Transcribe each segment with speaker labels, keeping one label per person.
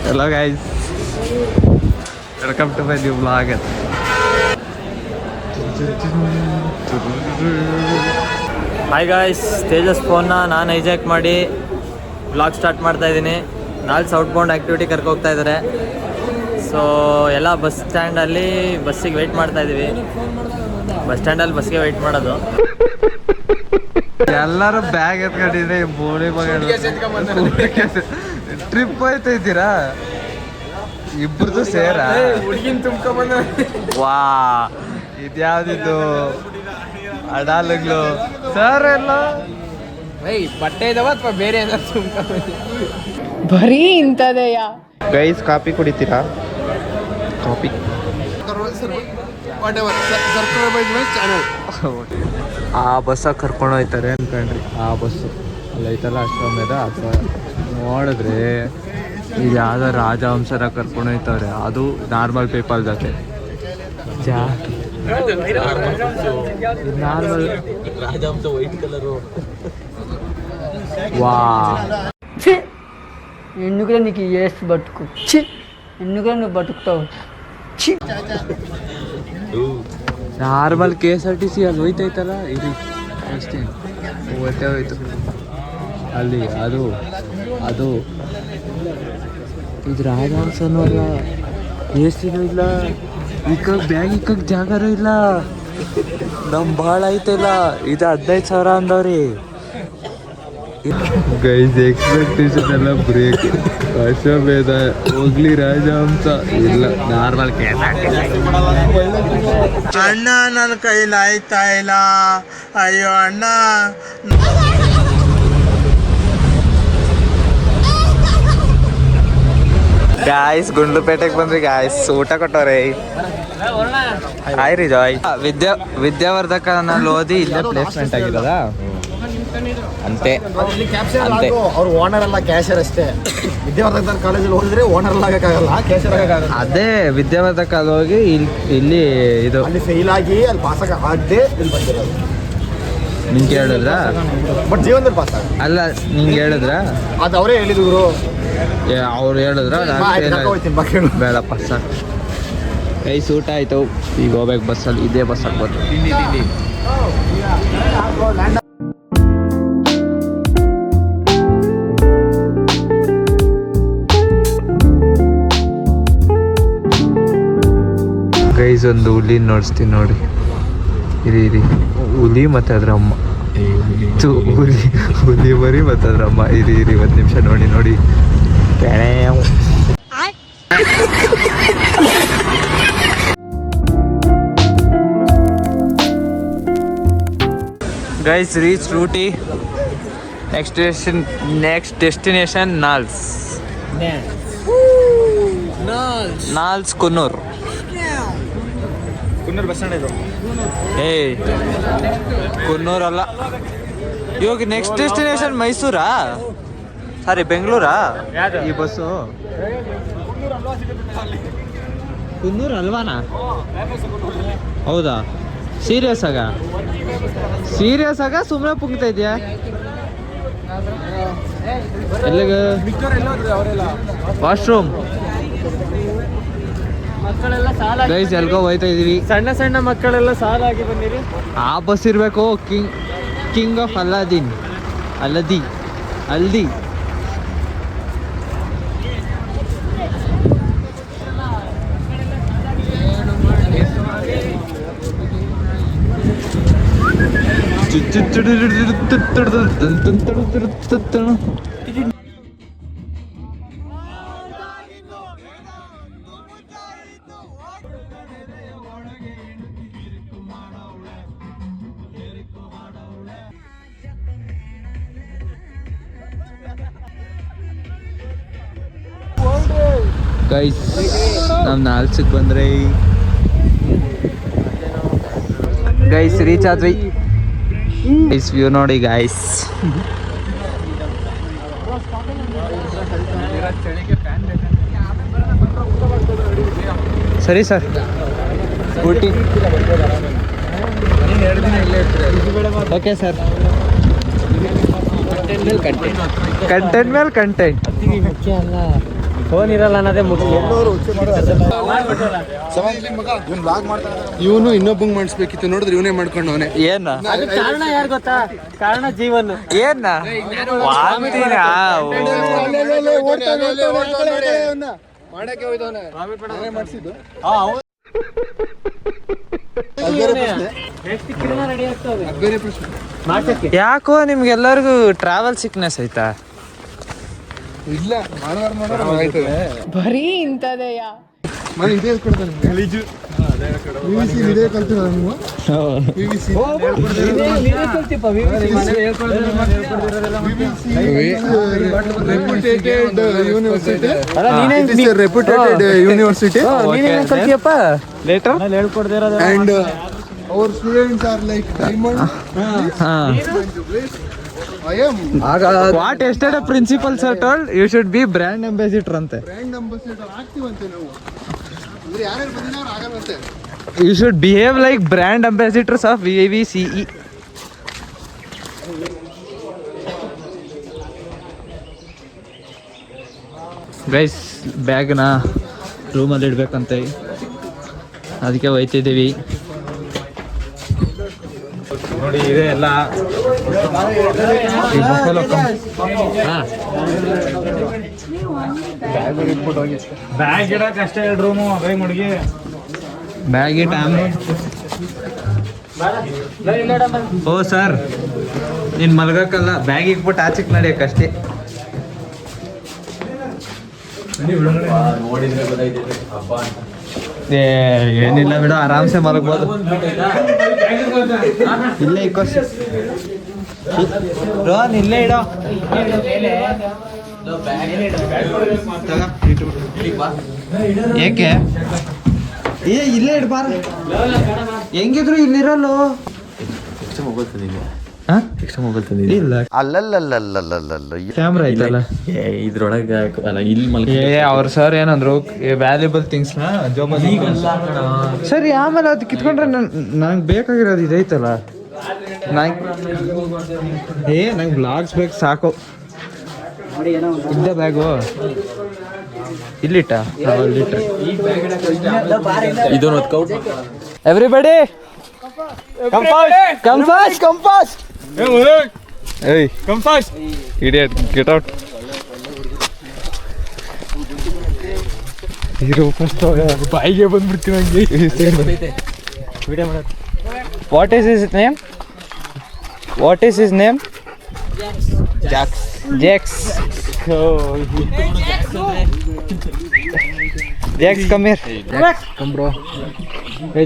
Speaker 1: Hello guys, welcome to my new vlog.
Speaker 2: Hi guys, Tejas ಫೋನ್ನ ನಾನು hijack ಮಾಡಿ vlog start ಮಾಡ್ತಾ ಇದ್ದೀನಿ. ನಾಳೆ ಸೌತ್ ಬೌಂಡ್ ಆ್ಯಕ್ಟಿವಿಟಿ ಕರ್ಕೊ ಹೋಗ್ತಾ ಇದ್ದಾರೆ. ಸೊ ಎಲ್ಲ ಬಸ್ ಸ್ಟ್ಯಾಂಡಲ್ಲಿ ಬಸ್ಸಿಗೆ ವೆಯ್ಟ್ ಮಾಡ್ತಾ ಇದ್ದೀವಿ. ಬಸ್ ಸ್ಟ್ಯಾಂಡಲ್ಲಿ ಬಸ್ಗೆ ವೆಯ್ಟ್ ಮಾಡೋದು.
Speaker 1: ಎಲ್ಲರೂ ಬ್ಯಾಗ್ ಎತ್ಕೊಂಡಿದ್ರೆ ಬೋಳಿ ಟ್ರಿಪ್ ಹೋಯ್ತಾ ಇದ್ದೀರಾ ಇಬ್ಬರದು ಸೇರ
Speaker 3: ಹುಡುಗಿನ ತುಂಬ್ಕೊಂಬಂದ.
Speaker 1: ವಾ ಇದ್ಯಾವ್ದಿದ್ದು ಅಡಾಲುಗಳು ಸರ್ ಎಲ್ಲ
Speaker 3: ಬಟ್ಟೆ ಇದಾವ ಅಥವಾ ಬೇರೆ ಏನಾದ್ರು ತುಂಬ್ಕೊಂಬಂದಿ?
Speaker 4: ಬರೀ ಇಂಥದೆಯಾ?
Speaker 1: ಗೈಸ್ ಕಾಫಿ ಕುಡಿತೀರಾ? ಕಾಫಿ ಆ ಬಸ್ಸಾಗ ಕರ್ಕೊಂಡು ಹೋಯ್ತಾರೆ ಅನ್ಕೊಂಡ್ರಿ. ಆ ಬಸ್ಸು ಅಲ್ಲೈತಲ್ಲ ಅಶ್ವಮೇಧ ಅಥವಾ ನೋಡಿದ್ರೆ ಇದು ಯಾವುದೋ ರಾಜವಂಶರ ಕರ್ಕೊಂಡು ಹೋಯ್ತವ್ರೆ. ಅದು ನಾರ್ಮಲ್ ಪೀಪಲ್ ಜೊತೆ ನಾರ್ಮಲ್
Speaker 2: ರಾಜಹಂಸ ವೈಟ್ ಕಲರು.
Speaker 1: ವಾ
Speaker 4: ಹೆಣ್ಣು ಕೂಡ నీకు ಎಷ್ಟು ಬದುಕು ಛಿ ಹೆಣ್ಣು ಕೂಡ నువ్వు ಬದುಕ್ತಾవు ಛಿ.
Speaker 1: ನಾರ್ಮಲ್ KSRTC ಅಲ್ಲಿ ಹೋಯ್ತೈತಲ್ಲ ಇದು ಅಷ್ಟೇ ಹೋಯ್ತೇ ಹೋಯ್ತು ಅಲ್ಲಿ. ಅದು ಇದು ರಾಜಹಂಸನೂ ಅಲ್ಲ, AC ಇಲ್ಲ, ಇಕ್ಕಕ್ಕೆ ಬ್ಯಾಗ್ ಇಕ್ಕಕ್ಕೆ ಜಾಗರೂ ಇಲ್ಲ. ನಮ್ಮ ಭಾಳ ಐತಲ್ಲ ಇದು 15,000 ಅಂದವ್ರಿ. ಗೈಸ್ ಎಕ್ಸ್ಪೆಕ್ಟೇಷನ್ ಎಲ್ಲ ಬ್ರೇಕ್. ಅಶ್ವಮೇಧ ಹೋಗ್ಲಿ ರಾಜಹಂಸ ಇಲ್ಲ ನಾರ್ಮಲ್
Speaker 3: ಅಣ್ಣ ನನ್ನ ಕೈಲಿ ಆಯ್ತಾ ಇಲ್ಲ, ಅಯ್ಯೋ ಅಣ್ಣ.
Speaker 1: ಗಾಯ್ಸ್ ಗುಂಡ್ಲುಪೇಟೆಗೆ ಬಂದ್ರಿ ಗಾಯ್ಸ್, ಊಟ ಕೊಟ್ಟವ್ರೆ. ಹಾಯ್ ರೀ ಜಾಯ್. ವಿದ್ಯಾವರ್ಧಕನಲ್ಲಿ ಓದಿ ಇಲ್ಲೇ ಪ್ಲೇಸ್ಮೆಂಟ್ ಆಗಿರೋದ ಅಂತೆ.
Speaker 5: ಅವ್ರು ಓನರ್ ಅಲ್ಲ, ಕ್ಯಾಶರ್ ಅಷ್ಟೇ. ವಿದ್ಯಾವರ್ಧಕ ಕಾಲೇಜಲ್ಲಿ ಹೋಗಿದ್ರೆ ಓನರ್ ಆಗಕ್ಕಾಗಲ್ಲ, ಕ್ಯಾಶರ್ ಆಗಕ್ಕಾಗಲ್ಲ.
Speaker 1: ಅದೇ ವಿದ್ಯಾವರ್ಧಕ ಹೋಗಿ ಇಲ್ಲಿ ಇದು
Speaker 5: ಅಲ್ಲಿ ಫೇಲ್ ಆಗಿ ಅಲ್ಲಿ ಪಾಸ್ ಆಗದೆ ಇಲ್ಲಿ ಬಂದಿರೋದು.
Speaker 1: ನಿಂಗೆ ಹೇಳಿದ್ರ?
Speaker 5: ಬಟ್ ಜೀವನದಲ್ಲಿ ಪಾಸ್ ಆಗ
Speaker 1: ಅಲ್ಲ ನಿಂಗೆ ಹೇಳಿದ್ರ?
Speaker 5: ಅದು ಅವರೇ ಹೇಳಿದ್ರು.
Speaker 1: ಅವ್ರು ಹೇಳಿದ್ರ? ಬೇಡಪ್ಪ ಸಾಕು. ಗೈಸ್ ಊಟ ಆಯ್ತು, ಈಗ ಹೋಗ್ಬೇಕು ಬಸ್ಸಲ್ಲಿ. ಇದೇ ಬಸ್ ಹಾಕ್ಬೋದು. ಗೈಸ್ ಒಂದು ಹುಲಿ ನೋಡಿಸ್ತೀನಿ ನೋಡಿ. ಇರಿ ಹುಲಿ ಮತ್ತೆ ಅದ್ರ ಅಮ್ಮ. ಹುಲಿ ಮರಿ ಮತ್ತೆ ಅದ್ರ ಅಮ್ಮ. ಇರಿ 1 ನಿಮಿಷ ನೋಡಿ. ಗೈಸ್ ರೀಚ್ ರೂಟಿ. ನೆಕ್ಸ್ಟ್ ಡೆಸ್ಟಿನೇಷನ್ ನಾಲ್ಸ್ ಕುನ್ನೂರ್
Speaker 5: ಬಸ್ ಸ್ಟ್ಯಾಂಡ್ ಇದು.
Speaker 1: ಕುನ್ನೂರ್ ಅಲ್ಲ. ಇವಾಗ ನೆಕ್ಸ್ಟ್ ಡೆಸ್ಟಿನೇಷನ್ ಮೈಸೂರಾ? ಸಾರಿ ಬೆಂಗಳೂರಾ ಈ ಬಸ್ಸು? ಕುನ್ನೂರು ಅಲ್ವಾನಾ? ಹೌದಾ? ಸೀರಿಯಸ್ ಆಗ ಸುಮ್ಮನೆ ಪುಂಗ್ತಾ ಇದೆಯಾ? ಎಲ್ಲಿಗೆ? ವಾಶ್ರೂಮ್. ಗೈಸ್ ಎಲ್ಗೋ ಹೋಯ್ತಾ ಇದೀವಿ.
Speaker 3: ಸಣ್ಣ ಮಕ್ಕಳೆಲ್ಲ ಸಾಲಾಗಿ ಬಂದಿರಿ.
Speaker 1: ಆ ಬಸ್ ಇರಬೇಕು. King of haldi. ಗೈಸ್ ನಾವು ನಾಲ್ಸಿಗೆ ಬಂದ್ರೆ ಗೈಸ್ ರೀಚ್ ಆದ್ವಿ. ಗೈಸ್ ವ್ಯೂ ನೋಡಿ ಗೈಸ್. ಸರಿ sir Ooty okay sir. Content ಮೇಲೆ ಕಂಟೆಂಟ್
Speaker 4: ಮುಖ್ಯ ಅಲ್ಲ.
Speaker 2: ಫೋನ್ ಇರಲ್ಲ ಅನ್ನೋದೇ ಮುಖ್ಯ.
Speaker 3: ಇವನು ಇನ್ನೊಬ್ಬಂಗ್ ಮಾಡಿಸ್ಬೇಕಿತ್ತು, ನೋಡಿದ್ರೆ ಇವನೇ ಮಾಡ್ಕೊಂಡವನೆ.
Speaker 1: ಏನ
Speaker 2: ಕಾರಣ ಯಾರು ಗೊತ್ತಾ? ಕಾರಣ ಜೀವನ್.
Speaker 1: ಏನ ವಾಂತಿನ?
Speaker 3: ಮಾಡಕ್ಕೆ ಹೋಯ್ತವನೆ ಮಾಡಿಸಿದ್ದು. ಬೇರೆ ಪ್ರಶ್ನೆ.
Speaker 1: ಯಾಕೋ ನಿಮ್ಗೆಲ್ಲರಿಗೂ ಟ್ರಾವೆಲ್ ಸಿಕ್ನೆಸ್ ಆಯ್ತಾ?
Speaker 3: ಇಲ್ಲ, ಮಾಡೋರು ಆಯ್ತದೆ.
Speaker 4: ಬರೀ ಇಂಥದೆಯಾ?
Speaker 3: ನಾನು ಇದೇ ಕೊಡ್ತೇನೆ ಗಲೀಜು. PVC ಇದೇ ಕಲ್ತಿರೋದು ನೀವು? PVC reputed university. Reputed university.
Speaker 1: Later
Speaker 3: And our students are like diamond. I am
Speaker 1: what yesterday principal sir told you should be brand ambassador ಅಂತೆ.
Speaker 3: ಬ್ರ್ಯಾಂಡ್ ಅಂಬಾಸಿಡರ್ ಆಗ್ತೀವಂತೆ ನಾವು. ಅಂದ್ರೆ ಯಾರ್ಯಾರು ಬಂದಿಲ್ಲ ಅವ್ರು ಆಗಲ್ವಂತೆ.
Speaker 1: You should behave like brand ambassadors of VVCE. Guys ಬ್ಯಾಗ್ನ ರೂಮಲ್ಲಿ ಇಡ್ಬೇಕಂತೆ, ಅದಕ್ಕೆ ಒಯ್ತಿದ್ದೀವಿ. ನೋಡಿ ಇದೆ ಎಲ್ಲ.
Speaker 5: ಬ್ಯಾಗ್ ಇಡಕ್ಕೆ ಅಷ್ಟೇ 2 ರೂಮು ಬೈ ಮುಡುಗಿ.
Speaker 1: ಬ್ಯಾಗ್ ಇಟ್ಟು ಓ ಸರ್, ನೀನು ಮಲ್ಗಕ್ಕಲ್ಲ, ಬ್ಯಾಗ್ ಇಟ್ಬಿಟ್ಟು ಆಚೆಗೆ ನಡೆಯಕ್ಕಷ್ಟೇ. ಏನಿಲ್ಲ ಬಿಡು, ಆರಾಮ್ಸೆ ಮಲಗ್ಬೋದು. ಇಲ್ಲೇ ಇಕ್ಕೋ ರೋಹನ್, ಇಲ್ಲೇ ಇಡೋ. ಏಕೆ ಇಲ್ಲೇ ಇಡ್ಬಾರ? ಹೆಂಗಿದ್ರು ಇಲ್ಲಿರಲ್ಲೋ. ಇಲ್ಲ ಕ್ಯಾಮ್ರಾ ಐತಲ್ಲ
Speaker 2: ಇದ್ರೊಳಗೆ ಅಲ್ಲ ಇಲ್ಲಿ
Speaker 1: ಅವ್ರ ಸರ್ ಏನಂದ್ರು, ವ್ಯಾಲ್ಯೂಬಲ್ ಥಿಂಗ್ಸ್ ನ ಜೋಬಲ್ಲಿ. ಸರಿ, ಆಮೇಲೆ ಅದು ಕಿತ್ಕೊಂಡ್ರೆ ನಂಗೆ ಬೇಕಾಗಿರೋದು ಇದೈತಲ್ಲ. ನಂಗೆ ಬ್ಲಾಗ್ಸ್ ಬೇಕು ಸಾಕು. ಇದ್ದ ಬ್ಯಾಗು ಇಲ್ಲಿಟ್ಟ
Speaker 2: ಇದೊಂದು ಹೊತ್ಕೌಟ್.
Speaker 1: Everybody come fast. Hey, come fast. Idiot, get out. Hero first ಬಾಯಿಗೆ ಬಂದ್ಬಿಡ್ತೀನಿ ಹಂಗೆ. What is his name? Jax. Jax, come here. Come bro. Hey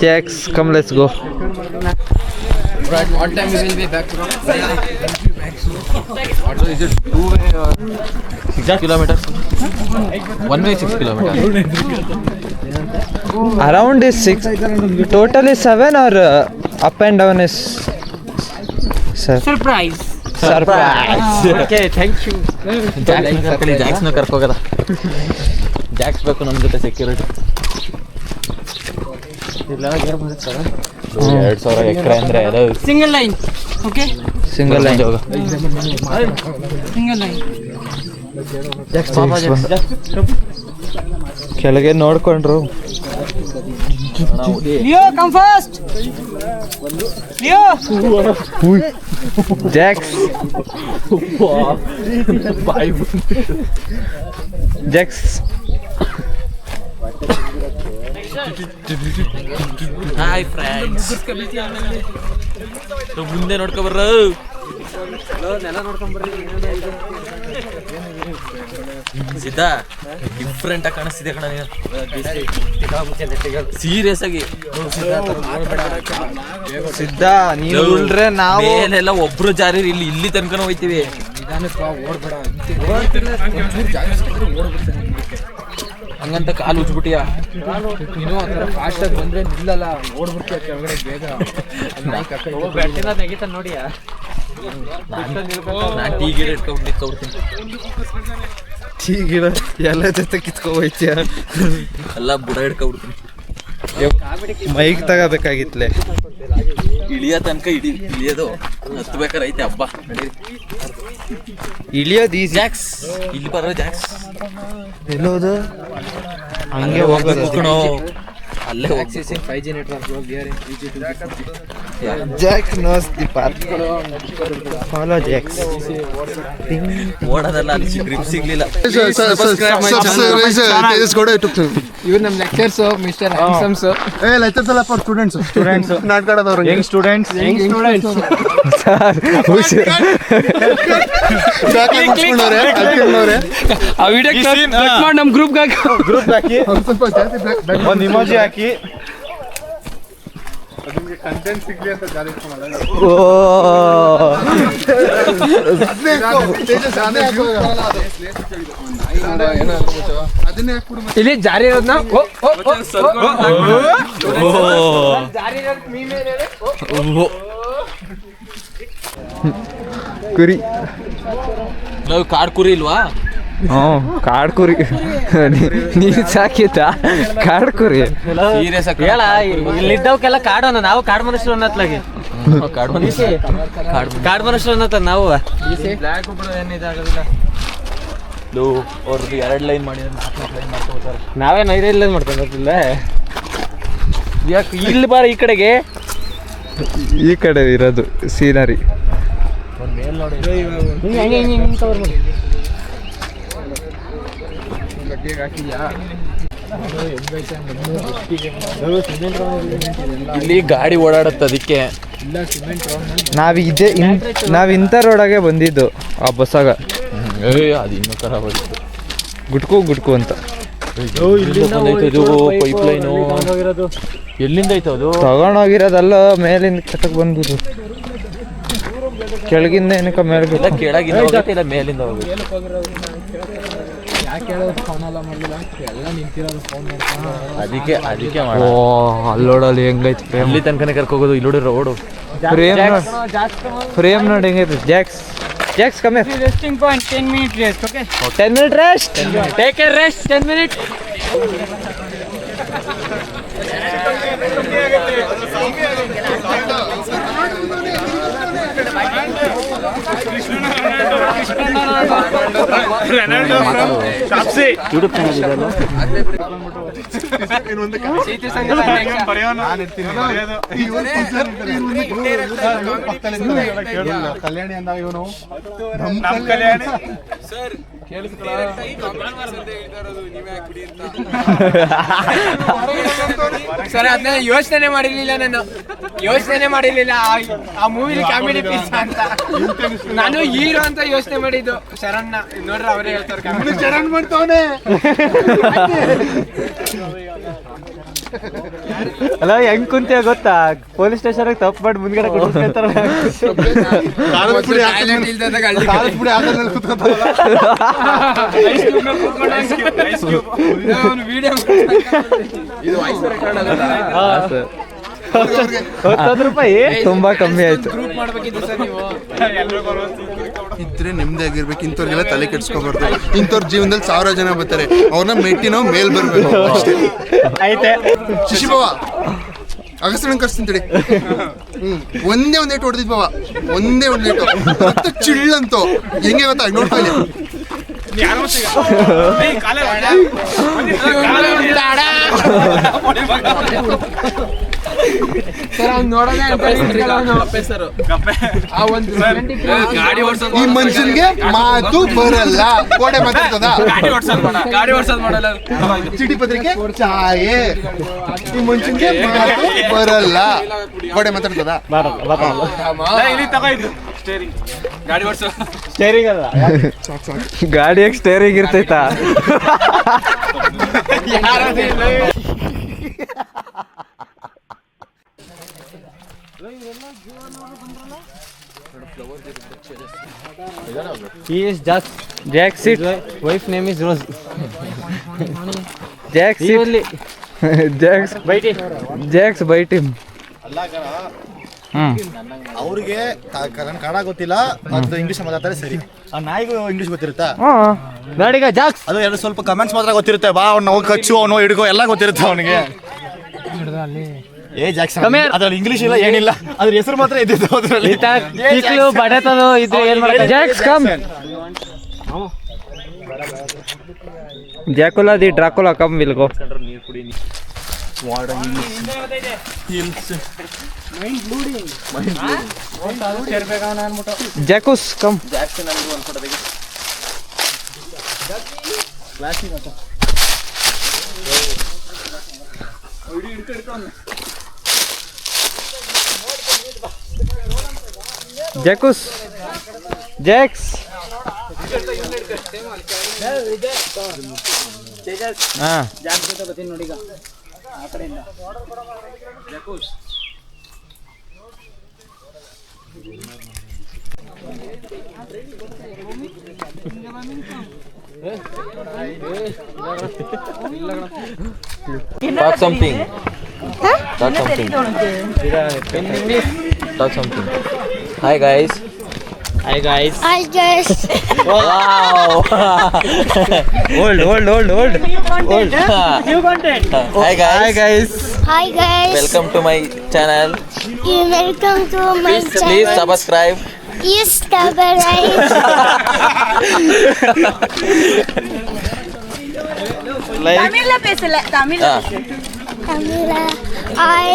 Speaker 1: Jax, come, let's go.
Speaker 6: Right, what time we will be back from? So is it 2-way or 6 kilometers? 1 way 6 kilometers.
Speaker 1: Around is 6. Total is 7 or up and down is
Speaker 4: surprise.
Speaker 2: Okay, thank you. ಜಾಕ್ಸ್ನ ಕರ್ಕೋಗದ. Jacks ಬೇಕು ನಮ್ಮ ಜೊತೆ security. 2000 ಎಕರೆ ಅಂದ್ರೆ
Speaker 4: single line. Okay,
Speaker 1: single line.
Speaker 4: Single line.
Speaker 1: ಕೆಳಗೆ ನೋಡ್ಕೊಂಡ್ರು.
Speaker 4: Leo come fast. Leo
Speaker 1: Jacks
Speaker 2: hi friends. ಮುಂದೆ ನೋಡ್ಕೊಬರ್ರ. ಸಿದ್ಧ ಡಿಫ್ರೆಂಟ್ ಆಗಿ ಕಾಣಿಸ್ತಿದೆ ಕಣ ನೀನು. ಸೀರಿಯಸ್ ಆಗಿ
Speaker 1: ಸಿದ್ಧ, ನೀವು ಉಳ್ರೆ ನಾವು
Speaker 2: ಮೇಲೆಲ್ಲ ಒಬ್ರು ಜಾರಿ ಇಲ್ಲಿ ತನಕ ಹೋಯ್ತೀವಿ. ಹಂಗಂತ ಕಾಲು ಉಜ್ಬಿಟ್ಟಿಯಾ?
Speaker 6: ನೀನು ಫಾಸ್ಟ್ ಆಗಿ ಬಂದ್ರೆ ನಿಲ್ಲಲ್ಲ, ಓಡ್ಬಿಡ್ತೀಯ ಕೆಳಗಡೆ ಬೇಗ.
Speaker 4: ನೋಡಿಯಾ?
Speaker 2: ನಾನು ಟೀ ಗಿಡ ಇಟ್ಕೊಂಡು ನಿಂತ್ಕೊಬಿಡ್ತೀನಿ.
Speaker 1: ಟೀ ಗಿಡ ಎಲ್ಲ ಜೊತೆ ಕಿತ್ಕೊ ಹೋಯ್ತೀಯ?
Speaker 2: ಎಲ್ಲ ಬುಡ ಹಿಡ್ಕೊಬಿಡ್ತೀನಿ.
Speaker 1: ಮೈಕ್ ತಗೋಬೇಕಾಗಿತ್ಲೆ.
Speaker 2: ಇಳಿಯ ತನಕ ಇಳಿಯೋದು ಹತ್ಬೇಕಾರೆ ಐತೆ ಹಬ್ಬ.
Speaker 1: ಇಳಿಯೋದು ಈಸಿ.
Speaker 2: ಜಾಕ್ಸ್ ಇಲ್ಲಿ ಬರೋ ಜಾಕ್ಸ್
Speaker 1: ಎಲ್ಲೋದು ಹಂಗೆ ಹೋಗ್ಬೇಕು.
Speaker 6: ಅಲ್ಲೇ
Speaker 1: Jack knows the path. Follow Jacks.
Speaker 6: ಓಡೋದಲ್ಲ, ಅಲ್ಲಿ ಗ್ರಿಪ್ ಸಿಗ್ಲಿಲ್ಲ.
Speaker 4: ಇವ್ರು ನಮ್ಮ ಲೆಕ್ಚರ್ಸು ಮಿಸ್ಟರ್ ಹ್ಯಾಂಡ್ಸಮ್ಸ್.
Speaker 3: ಲೆಕ್ಚರ್ಸ್ ಅಲ್ಲ ಸ್ಟೂಡೆಂಟ್ಸ್ ನಾಟ್ಕಾಡೋದವ್ರು
Speaker 4: ಹೆಂಗ್ ಸ್ಟೂಡೆಂಟ್ಸ್ ಆ ವಿಡಿಯೋ ಕಟ್ ಮಾಡಿ ನಮ್ಮ ಗ್ರೂಪ್ ಹಾಕಿ
Speaker 3: ಸ್ವಲ್ಪ ಜಾಸ್ತಿ ಒಂದು ಇಮೋಜಿ ಹಾಕಿ ಕಂಟೆಂಟ್ ಸಿಗ್ಲಿ ಅಂತ ಜಾರಿ
Speaker 4: ಇಲ್ಲಿ ಜಾರಿ ಇರೋದ್ನ
Speaker 1: ಕುರಿ.
Speaker 6: ನಾವು ಕಾಡ್ ಕುರಿ ಇಲ್ವಾ?
Speaker 1: ಕಾಡ್ ಕುರಿ. ನೀನು ಸಾಕಿತಾ ಕಾಡ್ ಕುರಿ?
Speaker 6: ಸೀರಿಯಸ್ ಆಗಿ
Speaker 2: ಹೇಳ ಇಲ್ಲಿದ್ದವಕ್ಕೆಲ್ಲ ಕಾಡೋಣ, ನಾವು ಕಾಡು ಮನುಷ್ಯರು ಅನ್ನತ್ಲಾಗಿ.
Speaker 6: ಕಾಡು
Speaker 2: ಕಾಡು ಮನುಷ್ಯರು ಅನ್ನತ್ತ ನಾವು. ಬ್ಲ್ಯಾಕ್ ಏನಿದೆ ಆಗೋದಿಲ್ಲ.
Speaker 6: ಅವ್ರದ್ದು 2 ಲೈನ್ ಮಾಡಿದ್ರೆ 4 ಲೈನ್ ಮಾಡ್ಕೋತಾರೆ.
Speaker 2: ನಾವೇನು 5 ಲೈನ್ ಮಾಡ್ಕೊಂಡಿಲ್ಲ. ಯಾಕೆ ಇಲ್ಲಿ ಬಾರ ಈ ಕಡೆಗೆ.
Speaker 1: ಈ ಕಡೆ ಇರೋದು ಸೀನರಿ.
Speaker 6: ಇಲ್ಲಿ ಗಾಡಿ ಓಡಾಡುತ್ತೆ, ಅದಕ್ಕೆ
Speaker 1: ನಾವ್ ಇಂಥ ರೋಡಾಗೆ ಬಂದಿದ್ದು ಆ ಬಸ್ಸಾಗ.
Speaker 6: ಅದು ಇನ್ನೂ ಖರಾಬ್ ಆಗಿತ್ತು.
Speaker 1: ಗುಟ್ಕು ಅಂತ
Speaker 6: ಪೈಪ್ ಲೈನು ಎಲ್ಲಿಂದ ಐತೆ ಅದು?
Speaker 1: ತಗೊಂಡೋಗಿರೋದಲ್ಲ, ಮೇಲಿಂದ ಕೆಟ್ಟಕ್ಕೆ ಬಂದಿದ್ದು. ಕೆಳಗಿಂದ ಏನಕ್ಕ ಮೇಲೆ
Speaker 6: ಇಲ್ಲ ಕೆಳಗಿಂದ ಹೋಗುತ್ತೆ, ಇಲ್ಲ ಮೇಲಿಂದ ಹೋಗುತ್ತೆ. ಅದಕ್ಕೆ
Speaker 1: ಅಲ್ಲೋಡಲ್ಲಿ ಹೆಂಗೈತಿ
Speaker 6: ಅಲ್ಲಿ ತನಕನೇ ಕರ್ಕೋಗೋದು. ಇಲ್ಲಿ ನೋಡಿ ರೋಡು
Speaker 1: ಫ್ರೇಮ್ ನೋಡಿ ಹೆಂಗೈತಿ. ಜಾಕ್ಸ್ ಕಮ್ಮಿ.
Speaker 4: Resting point 10 minutes rest. Okay,
Speaker 1: 10 minute rest.
Speaker 4: take a rest 10 minutes.
Speaker 3: ಕಲ್ಯಾಣಿ ಅಂದ ಇವನು
Speaker 4: ಸರ್ ಅದನ್ನ ಯೋಚನೆ ಮಾಡಿರ್ಲಿಲ್ಲ ಆ ಮೂವಿಲಿ ಕಾಮಿಡಿ ಪೀಸ್ ಅಂತ. ನಾನು ಹೀರೋ ಅಂತ ಯೋಚನೆ ಮಾಡಿದ್ದು. ಶರಣ್ಣ ನೋಡ್ರೆ ಅವರೇ ಹೇಳ್ತಾರೆ
Speaker 3: ಶರಣ್ ಮಾಡ್ತವನೆ.
Speaker 1: ಅಲ್ಲ ಹೆಂಗ್ ಕುಂತ ಗೊತ್ತಾ, ಪೊಲೀಸ್ ಸ್ಟೇಷನ್ ತಪ್ಪು ಮಾಡಿ ಮುಂದ್ಗಡೆ ₹10 ತುಂಬಾ ಕಮ್ಮಿ ಆಯ್ತು.
Speaker 3: ಇದ್ರೆ ನೆಮ್ಮದಿ ಆಗಿರ್ಬೇಕು. ಇಂಥವ್ರಿಗೆಲ್ಲ ತಲೆ ಕೆಡ್ಸ್ಕೊಬಾರ್ದು. ಇಂಥವ್ರ ಜೀವನದಲ್ಲಿ 1000 ಜನ ಬರ್ತಾರೆ, ಅವ್ರನ್ನ ಮೆಟ್ಟಿ ನಾವು ಮೇಲ್ ಬರ್ಬೇಕು ಅಷ್ಟೇ. ಶಿಶಿಬವ ಅಗಸ್ತ್ಯನ ಕರ್ಸ್ತೀನಿ. ಒಂದೇ ಒಂದು ಏಟು ಹೊಡೆದಿದ್ ಬಾವ, ಒಂದೇ ಒಂದು ಏಟು ಮತ್ತೆ ಚಿಳ್ಳಂತೂ ಹೆಂಗೆ ಗೊತ್ತಾ ನೋಡ್ತಾ ಇಲ್ಲ. ಈ ಮನುಷ್ಯನ್ಗೆ ಮಾತು ಬರಲ್ಲ, ಗೋಡೆ ಮಾತಾಡ್ತದ, ಚಿಟಿ ಪತ್ರಿಕೆ ಚಾಯೆ. ಈ ಮನುಷ್ಯನ್ಗೆ ಮಾತು ಬರಲ್ಲ, ಗೋಡೆ ಮಾತಾಡ್ತದ.
Speaker 1: ಗಾಡಿಯಾಗ steering ಇರ್ತೈತಾ?
Speaker 2: He is just
Speaker 1: Jack sit.
Speaker 2: wife name is Rose.
Speaker 1: Jack sit. Jack's bite him.
Speaker 5: ಅವ್ರಿಗೆ ಕನ್ನಡ ಗೊತ್ತಿಲ್ಲ, ಅದು ಇಂಗ್ಲಿಷ್ ಮಾತಾಡ್ತಾರೆ ಸರಿ. ಆ ನಾಯಿಗೂ ಇಂಗ್ಲಿಷ್ ಗೊತ್ತಿರುತ್ತಾ?
Speaker 2: ಗಾಡಿಗ ಜಾಕ್ಸ್
Speaker 5: ಅದು ಎರಡು ಸ್ವಲ್ಪ ಕಮೆಂಟ್ಸ್ ಮಾತ್ರ ಗೊತ್ತಿರುತ್ತೆ. ಬಾ ಅವ್ನು ಹೋಗಿ ಕಚ್ಚು, ಅವನು ಹಿಡ್ಕೋ ಎಲ್ಲ ಗೊತ್ತಿರುತ್ತೆ ಅವನಿಗೆ. ಏ ಜಾಕ್ಸನ್ ಅದ್ರಲ್ಲಿ ಇಂಗ್ಲಿಷ್ ಇಲ್ಲ ಏನಿಲ್ಲ, ಅದ್ರ ಹೆಸರು ಮಾತ್ರ ಇದ್ದಿದ್ದು ಅದ್ರಲ್ಲಿ.
Speaker 2: ಬಡತನ ಇದ್ರೆ ಏನ್ ಮಾಡ್ತಾರೆ?
Speaker 1: Jack's come. Dracula the Dracula, come, we'll go. Jackus, come. Jackus, Jax. ಹಾಂ
Speaker 6: Talk something. Talk something. In English. Talk something. Hi guys.
Speaker 2: Hi guys.
Speaker 7: Hi guys.
Speaker 6: Wow.
Speaker 1: Old
Speaker 2: New content.
Speaker 6: Hi guys.
Speaker 7: Hi guys.
Speaker 6: Welcome to my channel.
Speaker 7: Welcome to my
Speaker 6: Please
Speaker 7: channel.
Speaker 6: subscribe.
Speaker 7: Yes, subscribe.
Speaker 8: தமிழ்ல பேசல தமிழ்ல
Speaker 6: Ah.
Speaker 7: Camila. I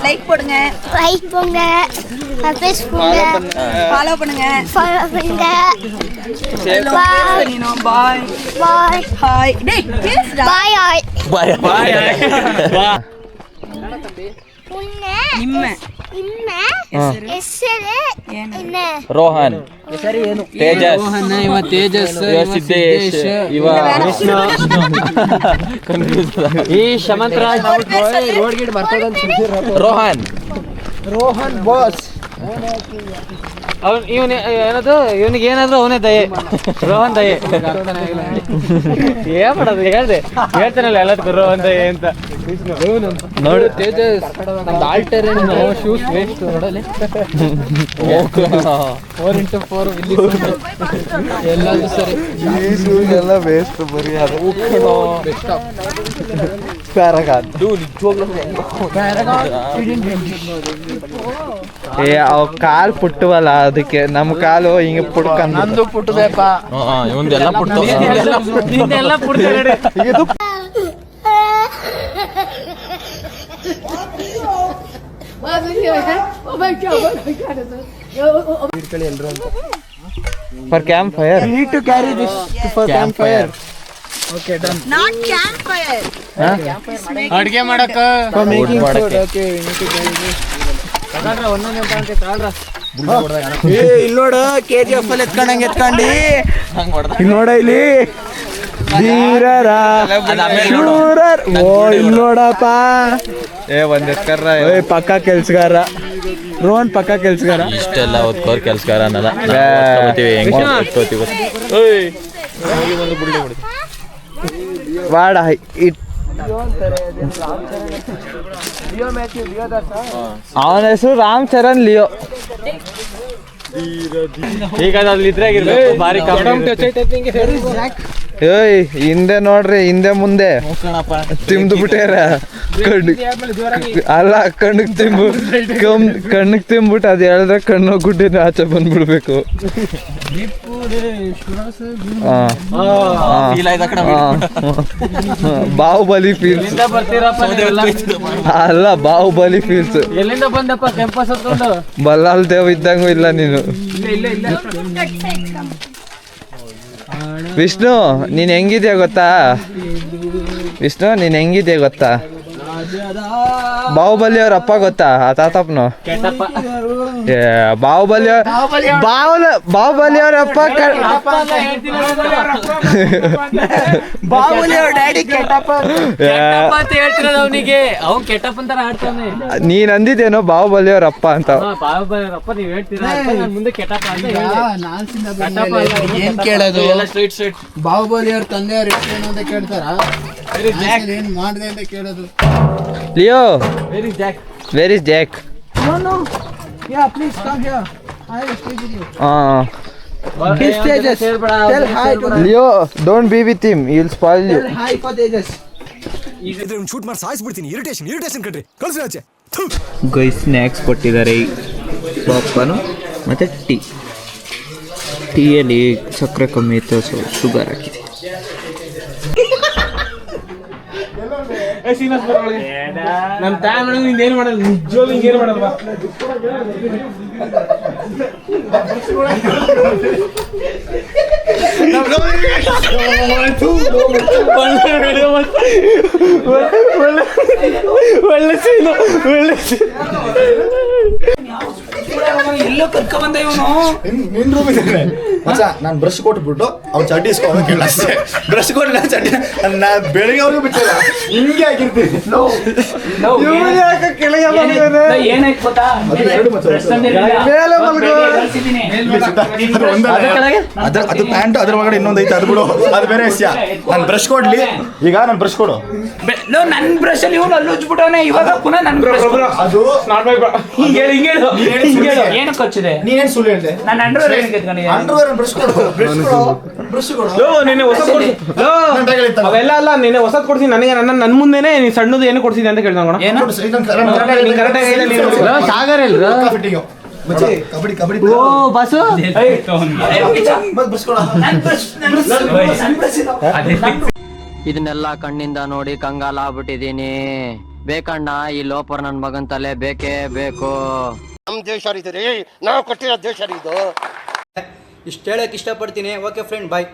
Speaker 8: like போடுங்க
Speaker 7: like போங்க. Face போங்க.
Speaker 8: Follow பண்ணுங்க
Speaker 7: Follow பண்ணுங்க. Bye.
Speaker 8: பண்ணினோம் பாய்
Speaker 7: Bye.
Speaker 8: Hi டேய் பேசுடா
Speaker 7: Bye.
Speaker 6: Bye. Bye.
Speaker 7: உன்னை
Speaker 8: நிம்ம
Speaker 7: ಇನ್ನ ಹೆಸರು என்ன
Speaker 6: Rohan. Tejas.
Speaker 4: ಇವ ತೇಜಸ್
Speaker 6: ಇವ ಸಿದ್ದೇಶ್. ಇವ ವಿಷ್ಣು.
Speaker 4: ಈ ಶಮಂತರಾಜ್ ರೋಡ್ ಗಿಡ್ ಬರ್ತದಂತ
Speaker 6: Rohan.
Speaker 5: ರೋಹನ್ ಬಾಸ್
Speaker 4: ಅವ್ನು ಇವನು ಏನದು ಇವನಿಗೆ ಏನಾದ್ರು ಅವನೇ ದಯೆ ರೋಹನ್ ದಯೆ ಏನ್ ಮಾಡೋದು ಹೇಳ್ತಾನಲ್ಲ ಎಲ್ಲದಕ್ಕೂ ರೋಹನ್ ದಯೆ ಅಂತ ನೋಡು ತೇಜಸ್ ಆಲ್ಟರ್ ಶೂಸ್ ವೇಸ್ಟ್ ನೋಡಲಿ 4x4 ಇಲ್ಲಿ ಎಲ್ಲದೂ ಸರಿ
Speaker 1: ಎಲ್ಲ ವೇಸ್ಟ್ ಬರೀ ಅದು ಪ್ಯಾರಾಗಾನ್ ಏ ಅವ್ ಕಾಲ್ ಪುಟ್ಟವಲ್ಲ ಅದಕ್ಕೆ ನಮ್ಮ ಕಾಲು ಹಿಂಗೆ ಪುಡ್ಕಂದು
Speaker 5: ನಂದು ಪುಟ್ಟದಪ್ಪ
Speaker 6: ಇವಂದೆಲ್ಲ ಪುಟ್ಟು
Speaker 4: ನಿಂದೆಲ್ಲ ಪುಡ್ತಾರೆ
Speaker 1: for camp fire
Speaker 5: to carry this for camp fire
Speaker 8: not camp fire
Speaker 4: ಅಡ್ಗೆ ಮಾಡಕ್ಕ
Speaker 5: ಫಾರ್ ಮೇಕಿಂಗ್
Speaker 6: ಮಾಡಕ್ಕೆ.
Speaker 5: Food okay we need to carry this
Speaker 4: ಒಂದೊಂದೇ ಅಂತ ತಾಳ್ರ
Speaker 5: ಏ ಇಲ್ಲಿ ನೋಡು KGF ಅಲ್ಲಿ ಎತ್ಕೊಂಡಂಗೆ ಎತ್ಕೊಂಡಿ
Speaker 6: ಹಂಗ್ ಹೊಡ್ದ.
Speaker 5: ಇಲ್ಲಿ ನೋಡ ಇಲ್ಲಿ ಧೀರರ ಶೂರರ್ ಓ ಇಲ್ಲಿ ನೋಡಪ್ಪ
Speaker 1: ಏ ಒಂದ್ ಎತ್ಕರ್ರ
Speaker 5: ಏ ಪಕ್ಕ ಕೆಲ್ಸಗಾರ ರೋಹನ್ ಪಕ್ಕ ಕೆಲ್ಸಗಾರ
Speaker 6: ಇಷ್ಟೆಲ್ಲ ಓದ್ಕೋರ್ ಕೆಲ್ಸಗಾರ ಅನ್ನಲ್ಲ ಹೆಂಗ್ ಓದ್ಕೋತೀವಿ
Speaker 1: ವಾಡ ಇಟ್ ಅವನ ಹೆಸರು ರಾಮ್ ಚರಣ್ ಲಿಯೋ
Speaker 4: ಈಗ ಅಲ್ಲಿ ಇದ್ರಾಗಿರ್ಬೇಕು ಭಾರಿ
Speaker 1: ಏಯ್ ಹಿಂದೆ ನೋಡ್ರಿ ಹಿಂದೆ ಮುಂದೆ ತಿಂದು ಬಿಟ್ಟಾರ ಕಣ್ಣು ಅಲ್ಲ ಕಣ್ಣಿಗೆ ತಿಂಬು ಕಣ್ಣಿಗೆ ತಿಂಬಿಟ್ಟು ಅದು ಹೇಳಿದ್ರೆ ಕಣ್ಣು ಗುಡ್ಡಿನ ಆಚೆ ಬಂದ್ಬಿಡ್ಬೇಕು ಬಾಹುಬಲಿ ಫೀಲ್ಸ್ ಅಲ್ಲ ಬಾಹುಬಲಿ ಫೀಲ್ಸ್
Speaker 4: ಎಲ್ಲಿಂದ ಬಂದಪ್ಪ ಕೆಂಪಸ್ ಹೊತ್ಕೊಂಡು
Speaker 1: ಬಲ್ಲಾಲ್ ದೇವ್ ಇದ್ದಂಗೂ ಇಲ್ಲ ನೀನು ವಿಷ್ಣು ನೀನ್ ಹೆಂಗಿದ್ಯಾ ಗೊತ್ತಾ ವಿಷ್ಣು ನೀನ್ ಹೆಂಗಿದ್ಯಾ ಗೊತ್ತಾ ಬಾಹುಬಲಿ ಅವ್ರ ಅಪ್ಪ ಗೊತ್ತಾ ಆ ತಾತಪ್ಪನು ಏ ಬಾಹುಬಲಿ ಬಾಹುಬಲಿ ಅವ್ರ ಅಪ್ಪ
Speaker 5: ಬಾಹುಬಲಿ ಅವ್ರ ಡ್ಯಾಡಿ ಕೆಟ್ಟಪ್ಪ
Speaker 4: ಅಂತ ಹೇಳ್ತಿರೋದು ಅವನಿಗೆ ಅವ್ನ್ ಕೆಟ್ಟಪ್ಪ ಅಂತಾರ ಆಡ್ತಾನೆ
Speaker 1: ನೀನ್ ಅಂದಿದ್ದೇನೋ ಬಾಹುಬಲಿ ಅವ್ರ ಅಪ್ಪ ಅಂತ
Speaker 4: ಬಾಬಾರಪ್ಪ ನೀವ್ ಹೇಳ್ತೀರಾ ನಾನ್ ಮುಂದೆ ಕೆಟ್ಟಪ್ಪ ಅಂತ ಹೇಳಿದೆ.
Speaker 5: ಏನ್ ಕೇಳೋದು
Speaker 4: ಸ್ಟ್ರೈಟ್ ಸ್ಟ್ರೈಟ್
Speaker 5: ಬಾಹುಬಲಿ ಅವ್ರ ತಂದೆಯವ್ರ ಹೆಸರೇನು ಅಂತ ಕೇಳ್ತಾರ ಏನ್ ಮಾಡಿದೆ ಅಂತ ಕೇಳೋದು
Speaker 1: Leo
Speaker 4: very Jack
Speaker 1: where is Jack
Speaker 5: yeah please come here I will speak with you
Speaker 4: This Tejas.
Speaker 5: Tell hi to
Speaker 1: Leo don't be with him you will spoil you
Speaker 5: Tell hi for Tejas.
Speaker 9: Shoot ಮಾಡಿ ಸಾಯಿಸ್ಬಿಡ್ತೀನಿ irritation ಕಣ್ರಿ ಕಳ್ಸಿ ಆಚೆ
Speaker 1: ಗೈ snacks ಕೊಟ್ಟಿದ್ದಾರೆ ಪಾಪ್ಕಾರ್ನು ಮತ್ತು ಟೀಯಲ್ಲಿ ಸಕ್ಕರೆ ಕಮ್ಮಿ ಇತ್ತು ಸೊ ಶುಗರ್ ಹಾಕಿದೆ
Speaker 4: ನಮ್ ತಾಯಿ ಮೇಡಮ್ ಹಿಂಗೇನು ಮಾಡಲ್ಲ, ನಿಜವಾಗ್ಲೂ ಹಿಂಗೇನು ಮಾಡಲ್ವಾ? ಒಳ್ಳೆ ಸೀನು, ಒಳ್ಳೆ
Speaker 5: ಎಲ್ಲೋ ಕರ್ಕೊಂಬಂದ ಇವನು. ನಿನ್ ರೂಮ್ ಇದೆ ಮಚ್ಚ. ನಾನು ಬ್ರಷ್ ಕೊಟ್ಬಿಟ್ಟು ಅವ್ನು ಚಡ್ಡಿ ಇಸ್ಕೊಂಡು ಕೇಳ ಅಷ್ಟೇ. ಬ್ರಷ್ ಕೊಟ್ಟಿಲ್ಲ ಚಡ್ಡಿ ನಾ ಬೆಳಿಗ್ಗೆ ಅವ್ರಿಗೆ ಬಿಟ್ಟಿಲ್ಲ, ಹಿಂಗೆ ಆಗಿರ್ತೀನಿ.
Speaker 4: ಏನಾಯ್ತು ಗೊತ್ತಾ?
Speaker 5: ಅದು ಪ್ಯಾಂಟ್ ಅದ್ರ ಒಳಗಡೆ ಇನ್ನೊಂದು ಐತೆ, ಅದು ಬಿಡು, ಅದು ಬೇರೆ ವಿಷಯ. ನಾನು ಬ್ರಷ್ ಕೊಡ್ಲಿ, ಈಗ ನಾನು ಬ್ರಷ್ ಕೊಡು.
Speaker 4: ನನ್ ಬ್ರಷ್ ಅಲ್ಲಿ ಇವನು ಅಲ್ಲಿ ಉಜ್ಬಿಟ್ಟವನೆ, ಇವಾಗ ಪುನಃ ನನ್ ಬ್ರಷ್
Speaker 5: ಅದು
Speaker 4: ಏನಕ್ಕೆ ಹಚ್ಚಿದೆ?
Speaker 5: ನೀನೇನ್ ಸುಳ್ಳು ಹೇಳ್ದೆ?
Speaker 4: ನನ್ನ ಅಂಡರ್ವೇರ್ ಏನಕ್ಕೆ ಎತ್ಕೊಂಡಿದ್ಯಾ?
Speaker 5: ಅಂಡರ್ವೇರ್ ಬ್ರಷ್ ಕೊಡು, ಬ್ರಷ್ ಕೊಡು.
Speaker 4: ನಿನ್ನೆ ಹೊಸ ಅವೆಲ್ಲ ಅಲ್ಲ, ನಿನ್ನೆ ಹೊಸದ್ ಕೊಡ್ತೀನಿ ನನಗೆ. ನನ್ನ ಮುಂದೆನೆ ನೀನ್ ಸಣ್ಣದು ಏನು ಕೊಡ್ಸಿದೆ ಅಂತ ಕೇಳ್ದ ಸಾಗರ್ ಎಲ್ರ
Speaker 5: ಕಬಡ್ಡಿ ಕಬಡ್ಡಿ
Speaker 4: ಬಸ್ಸು
Speaker 5: ಬ್ರಷ್ ಕೊಡು.
Speaker 2: ಇದನ್ನೆಲ್ಲ ಕಣ್ಣಿಂದ ನೋಡಿ ಕಂಗಾಲ ಆಗ್ಬಿಟ್ಟಿದೀನಿ. ಬೇಕಣ್ಣ ಈ ಲೋಪರ್ ನನ್ ಮಗನ್ ತಲೆ ಬೇಕೇ ಬೇಕು.
Speaker 5: ನಮ್ ದೇಶ ರೀ, ನಾವು ಕೊಟ್ಟಿರೋ ದೇಶ ಇದು.
Speaker 10: ಇಷ್ಟು ಹೇಳಕ್ ಇಷ್ಟಪಡ್ತೀನಿ. ಓಕೆ ಫ್ರೆಂಡ್, ಬಾಯ್.